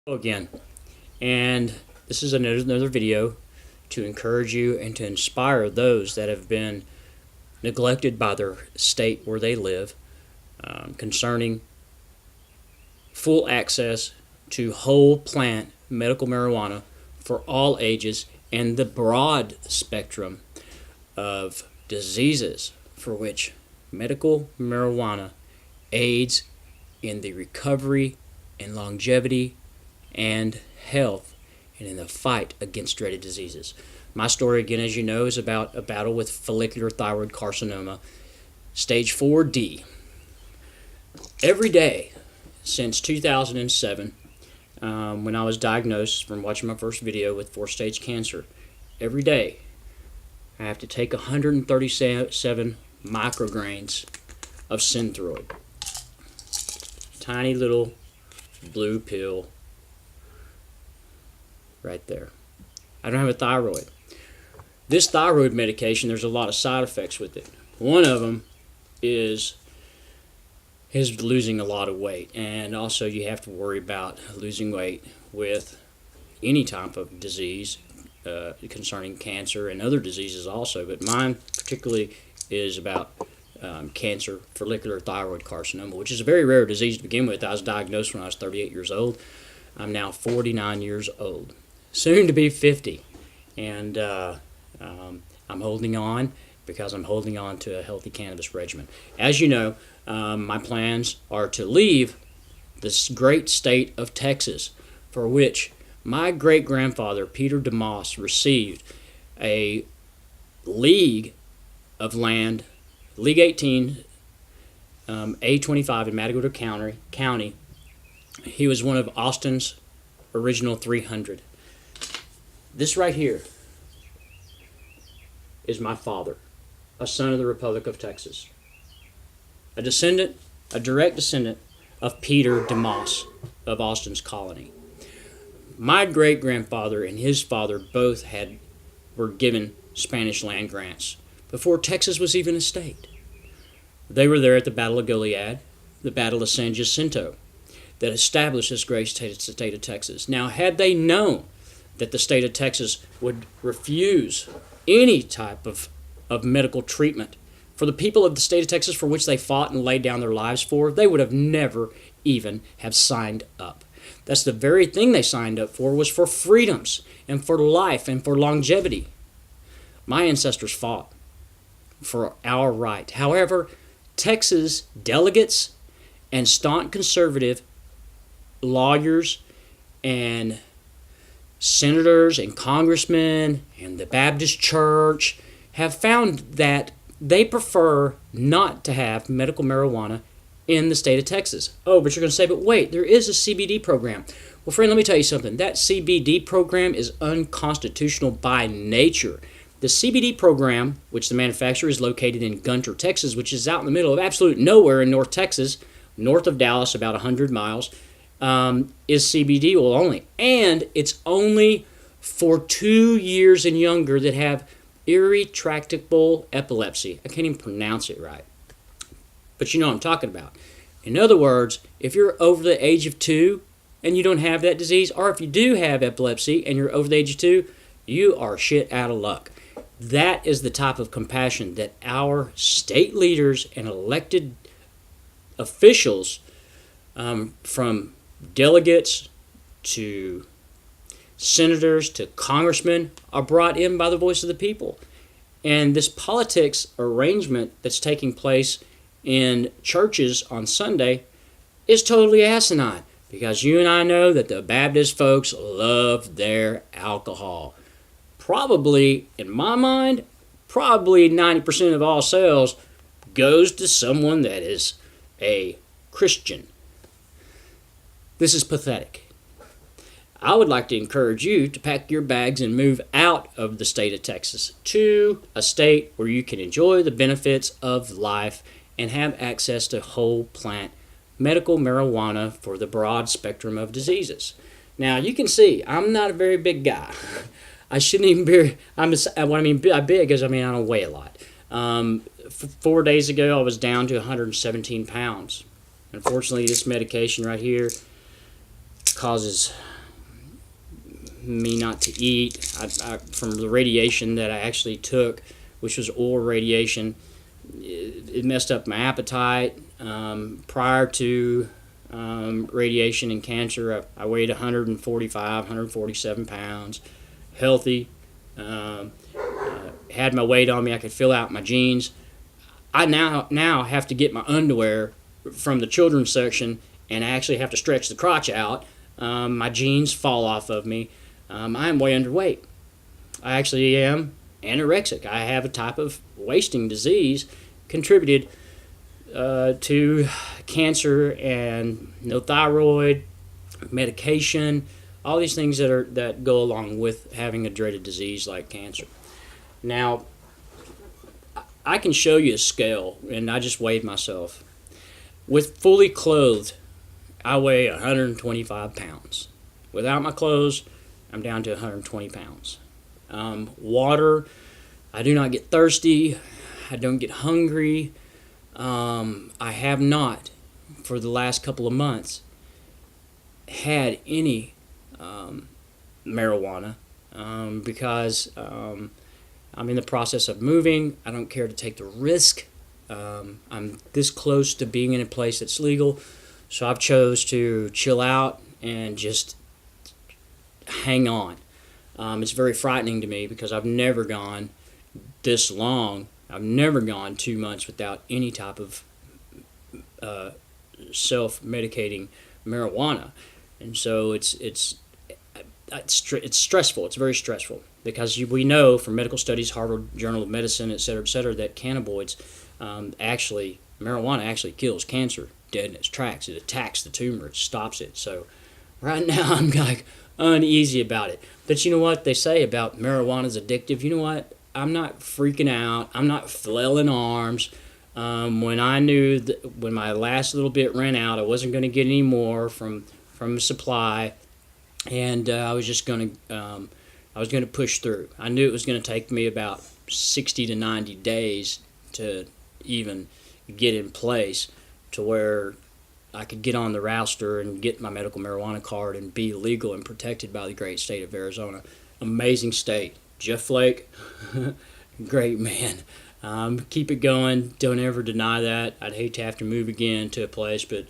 Again, and this is another video to encourage you and to inspire those that have been neglected by their state where they live concerning full access to whole plant medical marijuana for all ages and the broad spectrum of diseases for which medical marijuana aids in the recovery and longevity and health and in the fight against dreaded diseases. My story, again, as you know, is about a battle with follicular thyroid carcinoma, stage 4D. Every day since 2007, when I was diagnosed from watching my first video with 4-stage cancer, every day I have to take 137 micrograms of Synthroid. Tiny little blue pill right there. I don't have a thyroid. This thyroid medication, there's a lot of side effects with it. One of them is losing a lot of weight, and also you have to worry about losing weight with any type of disease concerning cancer and other diseases also, but mine particularly is about cancer, follicular thyroid carcinoma, which is a very rare disease to begin with. I was diagnosed when I was 38 years old. I'm now 49 years old, soon to be 50, and I'm holding on because I'm holding on to a healthy cannabis regimen. As you know, my plans are to leave this great state of Texas, for which my great-grandfather, Peter DeMoss, received a league of land, League 18, A25 in Matagorda County. He was one of Austin's original 300. This right here is my father, a son of the Republic of Texas, a direct descendant of Peter DeMoss of Austin's colony. My great-grandfather and his father both were given Spanish land grants before Texas was even a state. They were there at the Battle of Goliad, the Battle of San Jacinto, that established this great state of Texas. Now, had they known that the state of Texas would refuse any type of medical treatment for the people of the state of Texas for which they fought and laid down their lives for, they would have never even have signed up. That's the very thing they signed up for, was for freedoms and for life and for longevity. My ancestors fought for our right. However, Texas delegates and staunch conservative lawyers and senators and congressmen and the Baptist Church have found that they prefer not to have medical marijuana in the state of Texas. Oh, but you're going to say, but wait, there is a CBD program. Well, friend, let me tell you something. That CBD program is unconstitutional by nature. The CBD program, which the manufacturer is located in Gunter, Texas, which is out in the middle of absolute nowhere in North Texas, north of Dallas, about 100 miles, is CBD oil only. And it's only for 2 years and younger that have irretractable epilepsy. I can't even pronounce it right, but you know what I'm talking about. In other words, if you're over the age of 2 and you don't have that disease, or if you do have epilepsy and you're over the age of 2, you are shit out of luck. That is the type of compassion that our state leaders and elected officials, from delegates to senators to congressmen, are brought in by the voice of the people. And this politics arrangement that's taking place in churches on Sunday is totally asinine, because you and I know that the Baptist folks love their alcohol. Probably, in my mind, 90% of all sales goes to someone that is a Christian. This is pathetic. I would like to encourage you to pack your bags and move out of the state of Texas to a state where you can enjoy the benefits of life and have access to whole plant medical marijuana for the broad spectrum of diseases. Now, you can see I'm not a very big guy. I shouldn't even be. What I mean by big is I don't weigh a lot. 4 days ago, I was down to 117 pounds. Unfortunately, this medication right here causes me not to eat. From the radiation that I actually took, which was oral radiation, it messed up my appetite. Prior to radiation and cancer, I weighed 145, 147 pounds, healthy, had my weight on me. I could fill out my jeans. I now have to get my underwear from the children's section, and I actually have to stretch the crotch out. My jeans fall off of me. I am way underweight. I actually am anorexic. I have a type of wasting disease contributed to cancer and no thyroid, medication, all these things that go along with having a dreaded disease like cancer. Now, I can show you a scale, and I just weighed myself. With fully clothed, I weigh 125 pounds. Without my clothes, I'm down to 120 pounds. Water, I do not get thirsty. I don't get hungry. I have not, for the last couple of months, had any marijuana because I'm in the process of moving. I don't care to take the risk. I'm this close to being in a place that's legal, so I've chose to chill out and just hang on. It's very frightening to me because I've never gone this long. I've never gone 2 months without any type of self-medicating marijuana, and so it's stressful. It's very stressful because we know from medical studies, Harvard Journal of Medicine, et cetera, that cannabinoids marijuana actually kills cancer dead in its tracks. It attacks the tumor. It stops it. So right now I'm like uneasy about it. But you know what they say about marijuana is addictive? You know what? I'm not freaking out. I'm not flailing arms. When I knew that when my last little bit ran out, I wasn't going to get any more from supply, and I was just going to push through. I knew it was going to take me about 60 to 90 days to even get in place to where I could get on the roster and get my medical marijuana card and be legal and protected by the great state of Arizona. Amazing state. Jeff Flake, great man. Keep it going. Don't ever deny that. I'd hate to have to move again to a place, but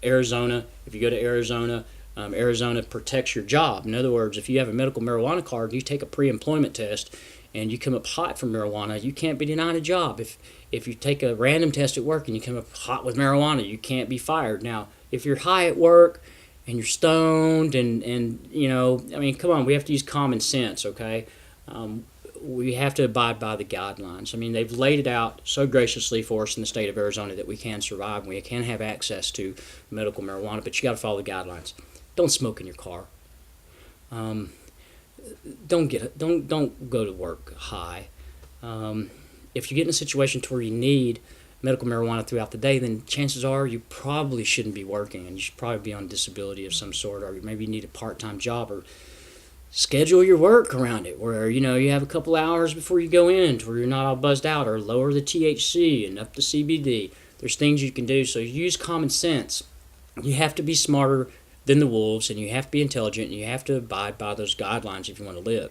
Arizona, if you go to Arizona, Arizona protects your job. In other words, if you have a medical marijuana card, you take a pre-employment test, and you come up hot from marijuana, you can't be denied a job. If you take a random test at work and you come up hot with marijuana, you can't be fired. Now, if you're high at work and you're stoned and you know, I mean, come on, we have to use common sense, okay? We have to abide by the guidelines. I mean, they've laid it out so graciously for us in the state of Arizona that we can survive and we can have access to medical marijuana, but you got to follow the guidelines. Don't smoke in your car. Don't go to work high. If you get in a situation to where you need medical marijuana throughout the day, then chances are you probably shouldn't be working, and you should probably be on disability of some sort, or maybe you need a part-time job, or schedule your work around it, where you have a couple hours before you go in, to where you're not all buzzed out, or lower the THC and up the CBD. There's things you can do. So use common sense. You have to be smarter than the wolves, and you have to be intelligent, and you have to abide by those guidelines if you want to live.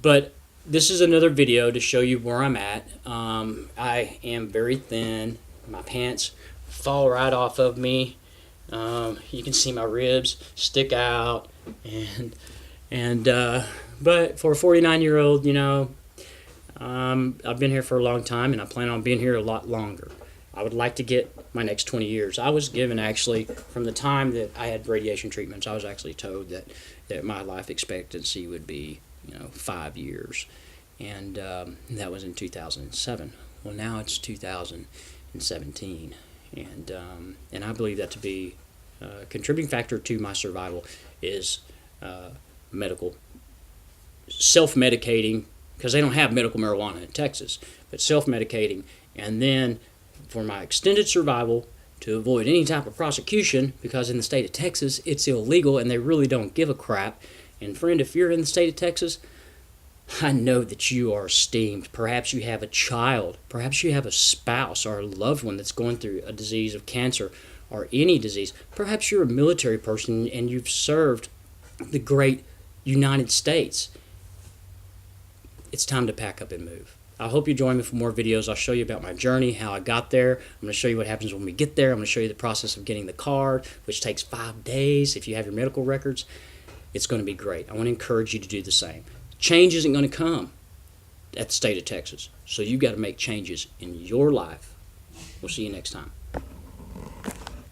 But this is another video to show you where I'm at. I am very thin. My pants fall right off of me. You can see my ribs stick out, but for a 49-year-old, I've been here for a long time, and I plan on being here a lot longer. I would like to get my next 20 years. I was given, actually, from the time that I had radiation treatments, I was actually told that my life expectancy would be 5 years, and that was in 2007. Well, now it's 2017, and I believe that to be a contributing factor to my survival is medical self-medicating, because they don't have medical marijuana in Texas, but self-medicating, and then for my extended survival, to avoid any type of prosecution, because in the state of Texas it's illegal and they really don't give a crap. And friend, if you're in the state of Texas, I know that you are esteemed. Perhaps you have a child, perhaps you have a spouse or a loved one that's going through a disease of cancer or any disease. Perhaps you're a military person and you've served the great United States. It's time to pack up and move. I hope you join me for more videos. I'll show you about my journey, how I got there. I'm going to show you what happens when we get there. I'm going to show you the process of getting the card, which takes 5 days if you have your medical records. It's going to be great. I want to encourage you to do the same. Change isn't going to come at the state of Texas, so you've got to make changes in your life. We'll see you next time.